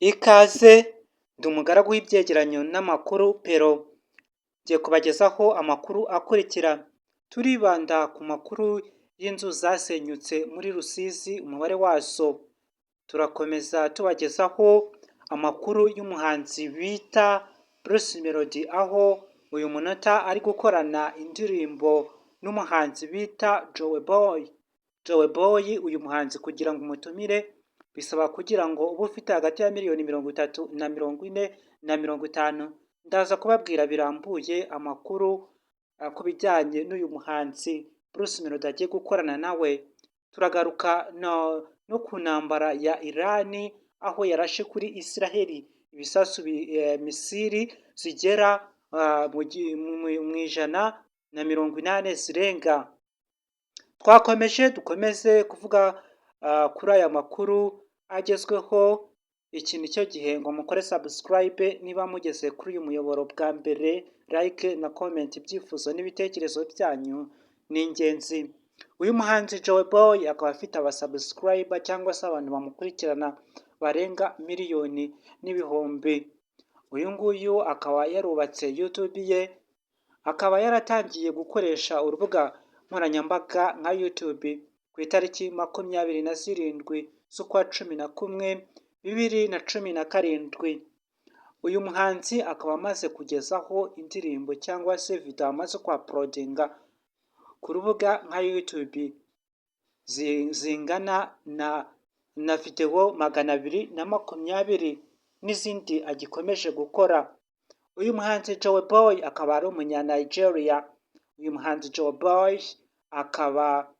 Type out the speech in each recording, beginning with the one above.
Ikaze ndi umugaragu w'ibyegeranyo n'amakuru Pero ngiye kubagezaho amakuru akurikira. Turibanda ku makuru y'inzu zasenyutse muri Rusizi umubare wazo. Turakomeza tubagezaho amakuru y'umuhanzi bita Bruce Melody, aho uyu munota ari gukorana indirimbo n'umuhanzi bita Joe Boy. Joe Boy uyu muhanzi kugira ngo umutumire bisaba kugira ngo ube ufite hagati ya miliyoni 30 na 40 na 50. Ndaza kubabwira birambuye amakuru ku bijyanye n'uyu muhanzi Bruce Melody agiye gukorana nawe. Turagaruka no ku ntambara ya Irani, aho yarashe kuri Israheli ibisasu misiri zigera mu 180 zirenga. Dukomeze kuvuga kuri aya makuru agezweho. Iki ni cyo gihe ngo mukore subscribe niba mugeze kuri uyu muyoboro bwa mbere, like na comment. Ibyifuzo n'ibitekerezo byanyu ni ingenzi. Uyu muhanzi Joe Boy akaba afite abasubscriber cyangwa se abantu bamukurikirana barenga miliyoni n'ibihumbi. Uyu nguyu akaba yarubatse YouTube ye, akaba yaratangiye gukoresha urubuga nkoranyambaga nka YouTube ku itariki 27 z'ukwa 11 2017. Uyu muhanzi akaba amaze kugezaho indirimbo cyangwa se video amaze kwa uploadinga ku rubuga nka YouTube zingana na video 220 n'izindi agikomeje gukora. Uyu muhanzi Joe Boy akaba ari umunya Nigeria. Uyu muhanzi Joe Boy akaba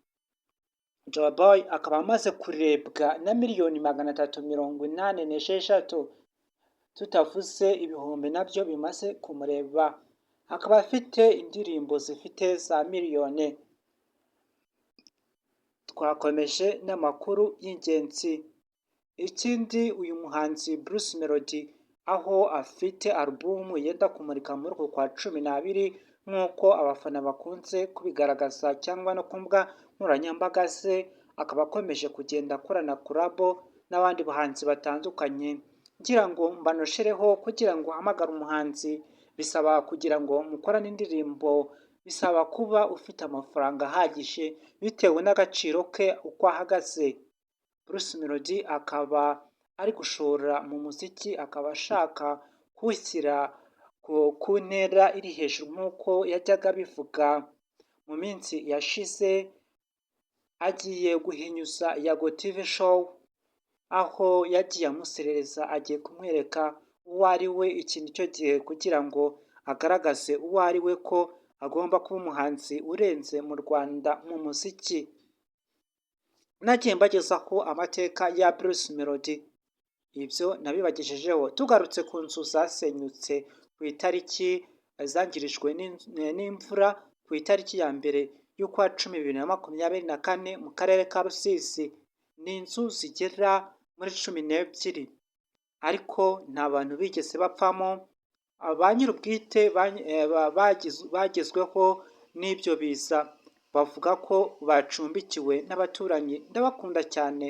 amaze kurebwa na miliyoni 386, tutavuze ibihumbi nabyo bimaze kumureba. Akaba afite indirimbo zifite za miliyoni. Twakomeje n'amakuru y'ingenzi. Ikindi, uyu muhanzi Bruce Melody aho afite album yenda kumurika muri uku kwa 12 nk'uko abafana bakunze kubigaragaza cyangwa no ku mbuga nkoranyambaga ze, akaba akomeje kugenda akorana collabo n'abandi bahanzi batandukanye. Ngira ngo mbanoshereho kugira ngo hamagara umuhanzi bisaba kugira ngo mukorane indirimbo, bisaba kuba ufite amafaranga ahagije bitewe n'agaciro ke uko ahagaze. Bruce Melody akaba ari gushora mu muziki, akaba ashaka kuwushyira ku ntera iri hejuru nk'uko yajyaga abivuga mu minsi yashize. Agiye guhinyuza Yago TV show, aho yagiye amuserereza, agiye kumwereka uwo ari we. Iki ni cyo gihe kugira ngo agaragaze uwo ari we, ko agomba kuba umuhanzi urenze mu Rwanda mu muziki. Nagiye mbagezaho amateka ya Bruce Melody, ibyo nabibagejejeho. Tugarutse ku nzu zasenyutse ku itariki zangirijwe n'imvura ku itariki ya mbere y'ukwa 10 2024 mu karere ka Rusizi. Ni inzu zigera muri 12 ariko nta bantu bigeze bapfamo. Ba nyir'ubwite bagezweho n'ibyo biza bavuga ko bacumbikiwe n'abaturanyi. Ndabakunda cyane.